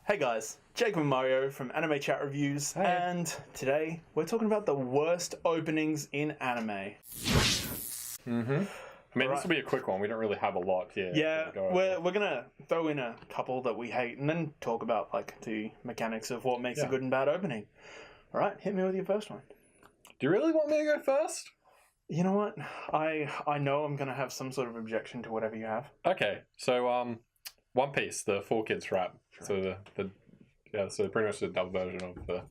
Hey guys, Jake and Mario from Anime Chat Reviews, Hey. and today we're talking about the worst openings in anime. I mean, this will be a quick one. We don't really have a lot here. Yeah, we're gonna throw in a couple that we hate, and then talk about like the mechanics of what makes a good and bad opening. All right, hit me with your first one. Do you really want me to go first? You know what? I know I'm gonna have some sort of objection to whatever you have. Okay, so One Piece, the 4Kids rap. Sure. So so pretty much the dub version of the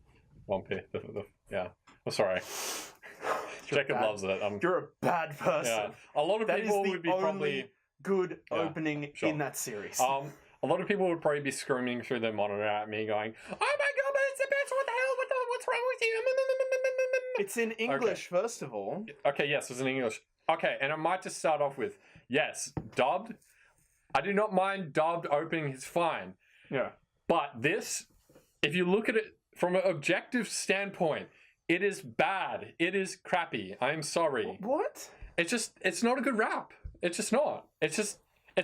One Piece. I'm sorry. Jacob loves it. You're a bad person. Yeah. A lot of people would be probably good opening in that series. A lot of people would probably be screaming through their monitor at me, going, "Oh my god, but it's the best! What the hell? What's wrong with you?" It's in English, first of all. Okay, yes, it's in English. Okay, and I might just start off with, yes, dubbed. I do not mind dubbed opening, it's fine. Yeah. But this, if you look at it from an objective standpoint, it is bad. It is crappy. I'm sorry. What? It's not a good rap. It's just not. It's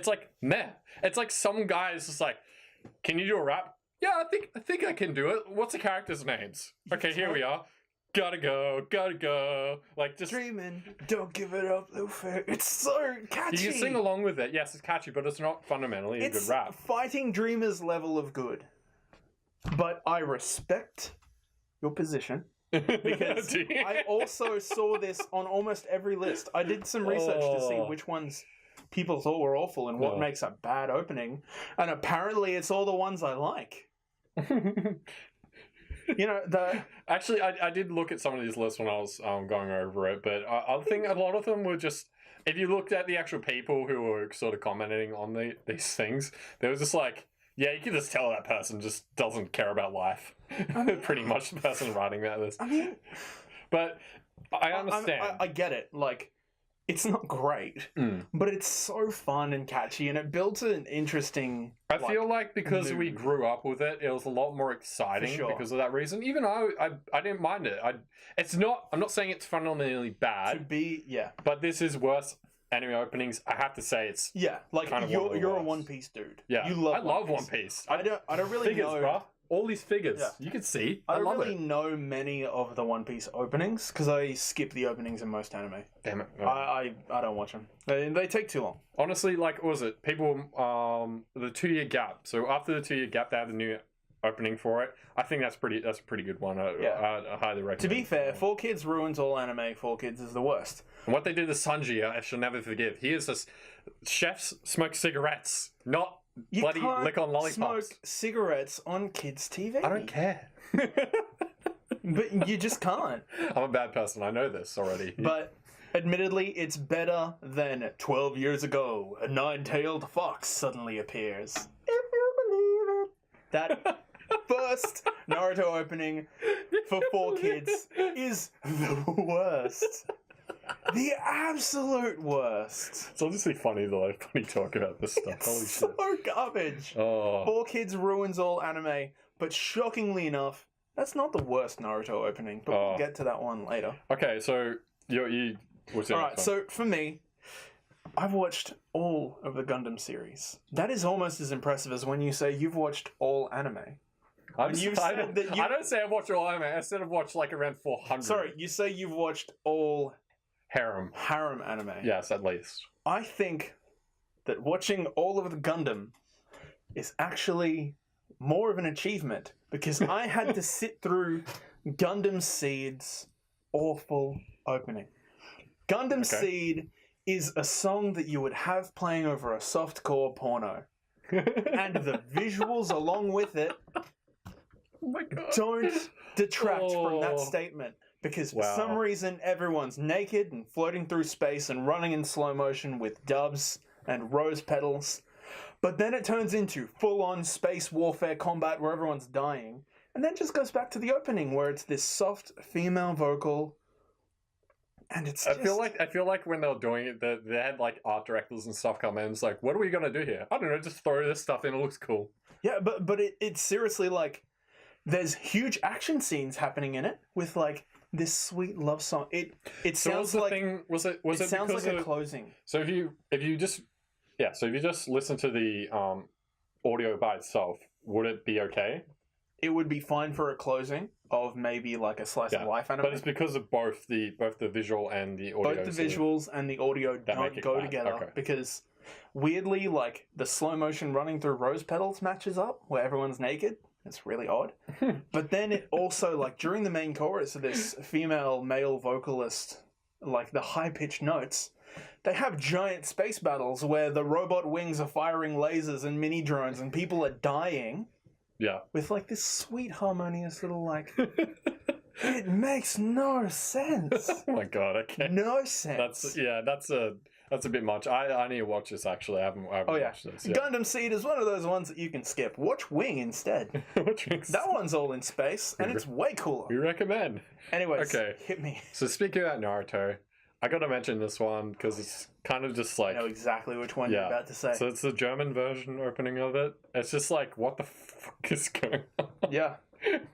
like meh. It's like some guy is just like, can you do a rap? Yeah, I think I can do it. What's the characters' names? Okay, here we are. Gotta go. Like, just dreaming, don't give it up, Luffy. It's so catchy. You can sing along with it. Yes, it's catchy, but it's not fundamentally a good rap. It's Fighting Dreamers level of good. But I respect your position because I also saw this on almost every list. I did some research to see which ones people thought were awful and what makes a bad opening, and apparently it's all the ones I like. You know, actually, I did look at some of these lists when I was going over it, but I think a lot of them were just, if you looked at the actual people who were sort of commenting on these things, they were just like, yeah, you can just tell that person just doesn't care about life. Pretty much the person writing that list. I mean, but I understand. I get it. Like, it's not great, but it's so fun and catchy, and it builds an interesting. I feel like because we grew up with it, it was a lot more exciting because of that reason. Even I didn't mind it. I'm not saying it's fundamentally bad. But this is worse anime openings. I have to say it's like kind of you're a One Piece dude. Yeah, you love. I love One Piece. I don't really figures, know. Bruh. All these figures, you can see. I love don't really it. know many of the One Piece openings because I skip the openings in most anime. Damn it! I don't watch them. They take too long. Honestly, like, what was it? People, the 2-year gap. So after the 2-year gap, they had a new opening for it. I think that's a pretty good one. I highly recommend. To be fair, 4Kids ruins all anime. 4Kids is the worst. And what they did to Sanji, I shall never forgive. He is just chefs smoke cigarettes, not. You bloody can't lick on lollipops. Smoke cigarettes on kids' TV. I don't care. But you just can't. I'm a bad person. I know this already. But admittedly, it's better than 12 years ago. A 9-tailed fox suddenly appears. If you believe it. That first Naruto opening for 4Kids is the worst. The absolute worst. It's obviously funny though. Funny talk about this stuff. Holy so shit. Garbage. 4Kids ruins all anime, but shockingly enough, that's not the worst Naruto opening. But we'll get to that one later. Okay, so you. What's your Alright, so for me, I've watched all of the Gundam series. That is almost as impressive as when you say you've watched all anime. I don't say I've watched all anime. I said I've watched like around 400. Sorry, you say you've watched all harem anime. Yes, at least. I think that watching all of the Gundam is actually more of an achievement because I had to sit through Gundam Seed's awful opening. Gundam Seed is a song that you would have playing over a softcore porno. And the visuals along with it don't detract from that statement. Because for some reason, everyone's naked and floating through space and running in slow motion with doves and rose petals. But then it turns into full-on space warfare combat where everyone's dying. And then just goes back to the opening where it's this soft female vocal. And it's I feel like when they were doing it, they had like art directors and stuff come in. And it's like, what are we going to do here? I don't know, just throw this stuff in. It looks cool. Yeah, but it's seriously like, there's huge action scenes happening in it with like this sweet love song. It sounds like it sounds like a closing. So if you just listen to the audio by itself, would it be okay? It would be fine for a closing of maybe like a slice of life anime. But it's because of both the visual and the audio. Both the visuals and the audio don't go together because weirdly, like the slow motion running through rose petals matches up where everyone's naked. It's really odd. But then it also, like during the main chorus of this female male vocalist, like the high pitched notes, they have giant space battles where the robot wings are firing lasers and mini drones and people are dying. Yeah. With like this sweet harmonious little like it makes no sense. Oh my god, okay. No sense. That's a bit much. I need to watch this actually. I haven't watched this. Yeah. Gundam Seed is one of those ones that you can skip. Watch Wing instead. That one's all in space and it's way cooler. We recommend. Anyways, okay. Hit me. So speaking about Naruto, I gotta mention this one because it's kind of just like... I know exactly which one you're about to say. So it's the German version opening of it. It's just like, what the fuck is going on? Yeah.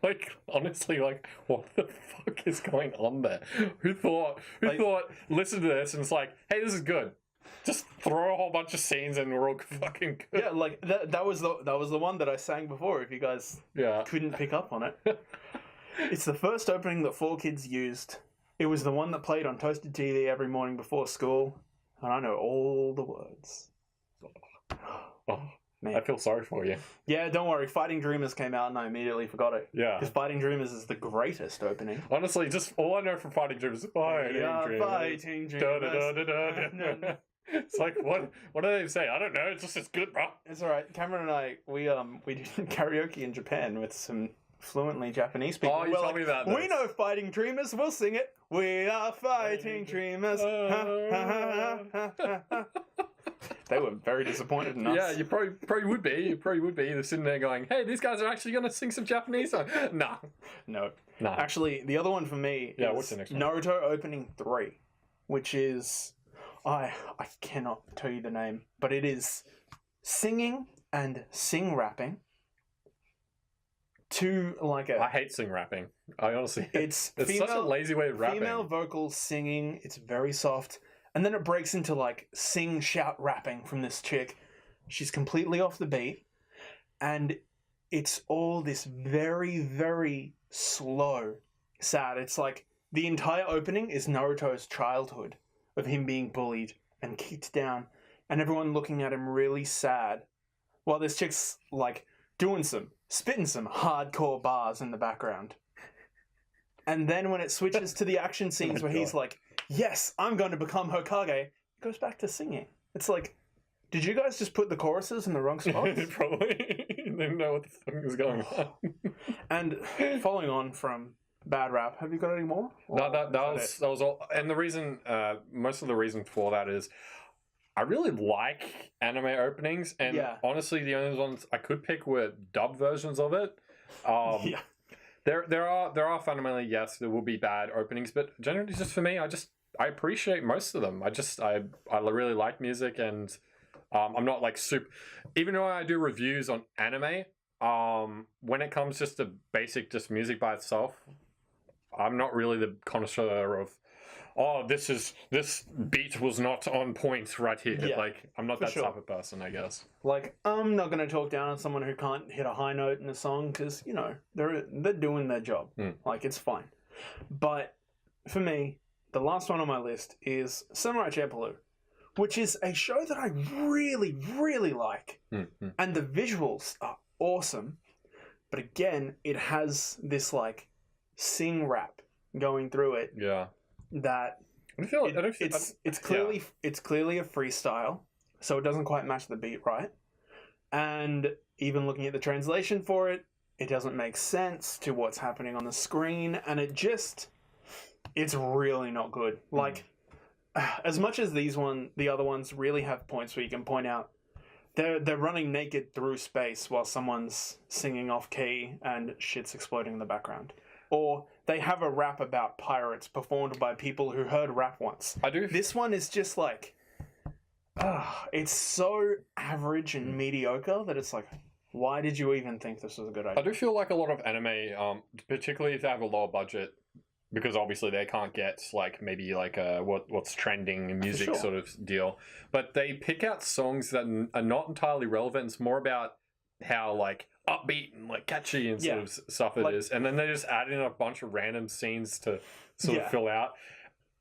Like, honestly, like, what the fuck is going on there? Who thought, listen to this and it's like, hey, this is good. Just throw a whole bunch of scenes and we're all fucking good. Yeah, like, that was the one that I sang before, if you guys couldn't pick up on it. It's the first opening that 4Kids used. It was the one that played on Toasted TV every morning before school, and I know all the words. Oh, man. I feel sorry for you. Yeah, don't worry. Fighting Dreamers came out and I immediately forgot it. Yeah. Because Fighting Dreamers is the greatest opening. Honestly, just all I know from Fighting Dreamers is Fighting Dreamers. Fighting Dreamers. It's like, what do they say? I don't know. It's just, it's good, bro. It's alright. Cameron and I, we did karaoke in Japan with some fluently Japanese people. Oh, you told me about this. We know Fighting Dreamers. We'll sing it. We are fighting dreamers. They were very disappointed in us. Yeah, you probably would be. You probably would be. You're sitting there going, hey, these guys are actually going to sing some Japanese song. No. Actually, the other one for me is what's the next one? Naruto Opening 3, which is... I cannot tell you the name, but it is singing and sing-rapping to like a... I hate sing-rapping. I honestly... It's such a lazy way of rapping. Female vocals singing. It's very soft. And then it breaks into like sing, shout, rapping from this chick. She's completely off the beat. And it's all this very, very slow, sad. It's like the entire opening is Naruto's childhood of him being bullied and kicked down and everyone looking at him really sad while this chick's like spitting some hardcore bars in the background. And then when it switches to the action scenes where he's like, yes, I'm going to become Hokage, it goes back to singing. It's like, did you guys just put the choruses in the wrong spots? Probably. They didn't know what the fuck was going on. And following on from bad rap, have you got any more? No, that was all. And the reason, most of the reason for that is I really like anime openings. And honestly, the only ones I could pick were dub versions of it. There are fundamentally, yes, there will be bad openings, but generally just for me, I appreciate most of them. I really like music, and I'm not like super, even though I do reviews on anime, when it comes just to basic just music by itself, I'm not really the connoisseur of, this beat was not on point right here. Yeah, like, I'm not that type of person, I guess. Like, I'm not going to talk down on someone who can't hit a high note in a song because, you know, they're doing their job. Like, it's fine. But for me, the last one on my list is Samurai Champloo, which is a show that I really, really like. And the visuals are awesome. But again, it has this, like, sing rap going through it. Yeah. That it's clearly a freestyle, so it doesn't quite match the beat right. And even looking at the translation for it, it doesn't make sense to what's happening on the screen, and it's really not good. Like, as much as the other ones really have points where you can point out they're running naked through space while someone's singing off key and shit's exploding in the background. Or they have a rap about pirates performed by people who heard rap once. This one is just like, it's so average and mediocre that it's like, why did you even think this was a good idea? I do feel like a lot of anime, particularly if they have a lower budget, because obviously they can't get like maybe like a what's trending music sort of deal, but they pick out songs that are not entirely relevant. It's more about how like upbeat and like catchy and sort Yeah. of stuff it Like- is, and then they just add in a bunch of random scenes to sort Yeah. of fill out.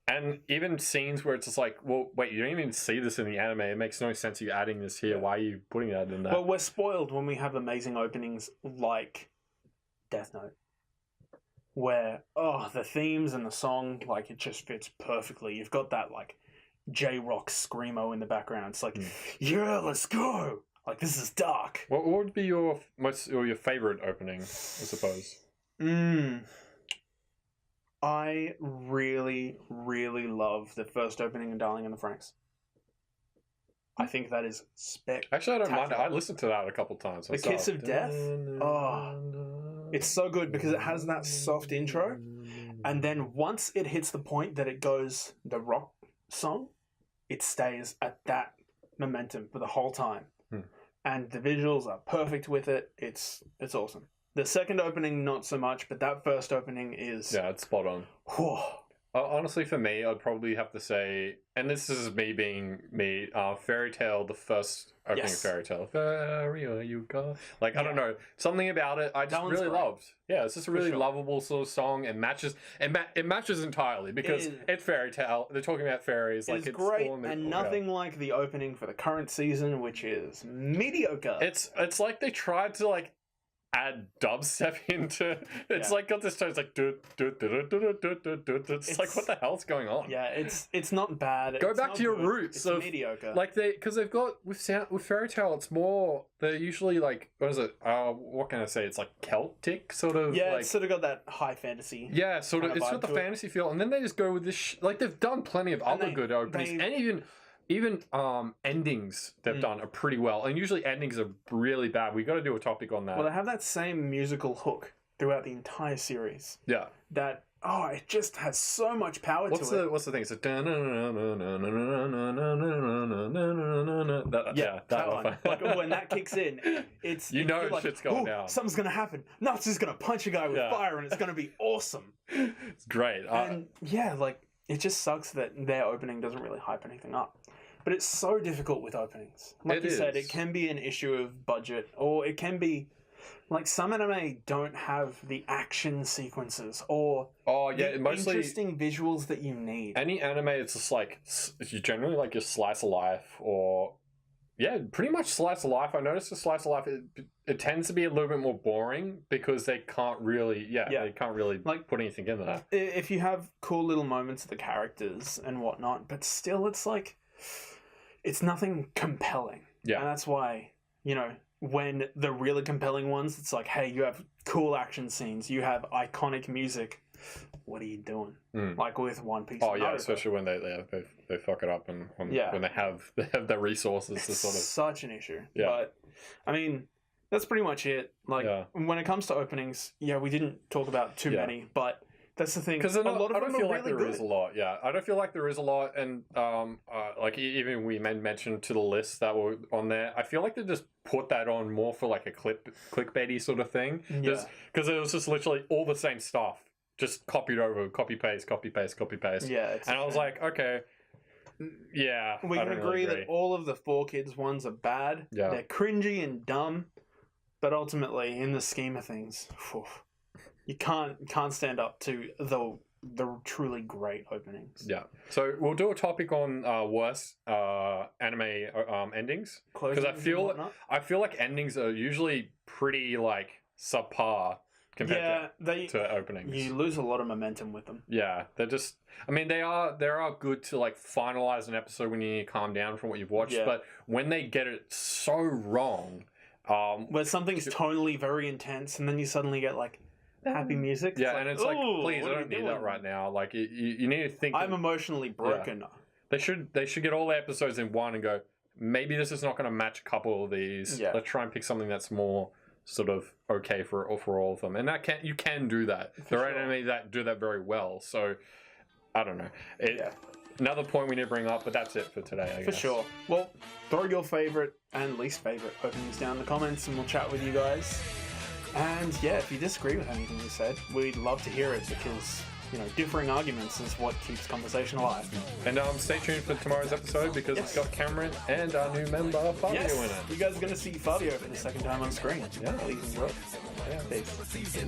And even scenes where it's just like, well, wait, you don't even see this in the anime. It makes no sense you adding this here. Yeah. Why are you putting that in there? Well, we're spoiled when we have amazing openings like Death Note, where the themes and the song, like, it just fits perfectly. You've got that like J-rock screamo in the background. It's like, yeah, let's go. Like, this is dark. What would be your most or your favorite opening? I suppose. I really, really love the first opening in Darling in the Franxx. I think that is spectacular. Actually, I don't mind it. I listened to that a couple times. The Kiss of Death? It's so good because it has that soft intro, and then once it hits the point that it goes the rock song, it stays at that momentum for the whole time. And the visuals are perfect with it. It's awesome. The second opening, not so much, but that first opening is... Yeah, it's spot on. Honestly, for me, I'd probably have to say, and this is me being me, Fairy Tail, the first opening of Fairy Tail. Fairy, you go. Like, I don't know. Something about it I just really loved. Yeah, it's just a really lovable sort of song. It matches it matches entirely because it's Fairy Tail. They're talking about fairies. Like, it's great, all and nothing like the opening for the current season, which is mediocre. It's like they tried to, like, add dubstep into it's like got this tone. It's like it's like, what the hell's going on? Yeah, it's not bad. Go back to your roots. It's mediocre. Like because they've got with Fairy Tail, it's more they're usually like, what is it? What can I say? It's like Celtic sort of. Yeah, like, it's sort of got that high fantasy. Yeah, sort of. It's got the fantasy feel, and then they just go with this. Like they've done plenty of other good openings, and even endings they've done are pretty well, and usually endings are really bad. We got to do a topic on that. Well, they have that same musical hook throughout the entire series. Yeah. That it just has so much power to it. What's the thing? It's a that one. Like when that kicks in, it's like, shit's going down. Something's gonna happen. Nazi's gonna punch a guy with fire, and it's gonna be awesome. It's great. And like it just sucks that their opening doesn't really hype anything up. But it's so difficult with openings. Like you said, it can be an issue of budget, or it can be like some anime don't have the action sequences or the interesting visuals that you need. Any anime, it's just like you generally like your slice of life, or pretty much slice of life. I noticed the slice of life it tends to be a little bit more boring because they can't really like put anything in there. If you have cool little moments of the characters and whatnot, but still, it's like. It's nothing compelling. Yeah. And that's why, when the really compelling ones, it's like, hey, you have cool action scenes, you have iconic music. What are you doing? Like with One Piece. Oh, yeah, especially when they fuck it up and when they have the resources to sort of... such an issue. Yeah. But, I mean, that's pretty much it. Like, when it comes to openings, we didn't talk about too many, but... That's the thing. Because I don't feel like there is a lot. Yeah, I don't feel like there is a lot, and like even we mentioned to the list that were on there. I feel like they just put that on more for like a clickbaity sort of thing. Yeah. Because it was just literally all the same stuff, just copied over, copy paste, copy paste, copy paste. Yeah. And I was like, okay, yeah. We can agree that all of the 4Kids ones are bad. Yeah. They're cringy and dumb, but ultimately, in the scheme of things. You can't stand up to the truly great openings. Yeah. So we'll do a topic on worst anime endings, because I feel like endings are usually pretty like subpar compared to openings. You lose a lot of momentum with them. Yeah, they're just. I mean, they are good to like finalize an episode when you need to calm down from what you've watched, but when they get it so wrong, where something's tonally very intense, and then you suddenly get like. Happy music. It's and it's like, please, I don't need that right now. Like, you need to think. I'm emotionally broken. Yeah. They should get all the episodes in one and go, maybe this is not going to match a couple of these. Yeah. Let's try and pick something that's more sort of okay for all of them. And you can do that. There are anime that do that very well. So, I don't know. Another point we need to bring up, but that's it for today, I guess. For sure. Well, throw your favourite and least favourite openings down in the comments, and we'll chat with you guys. And if you disagree with anything we said, we'd love to hear it, because differing arguments is what keeps conversation alive. And stay tuned for tomorrow's episode because it's got Cameron and our new member Fabio in it. You guys are going to see Fabio for the second time on screen. Yeah. Please enjoy. Yeah. Peace.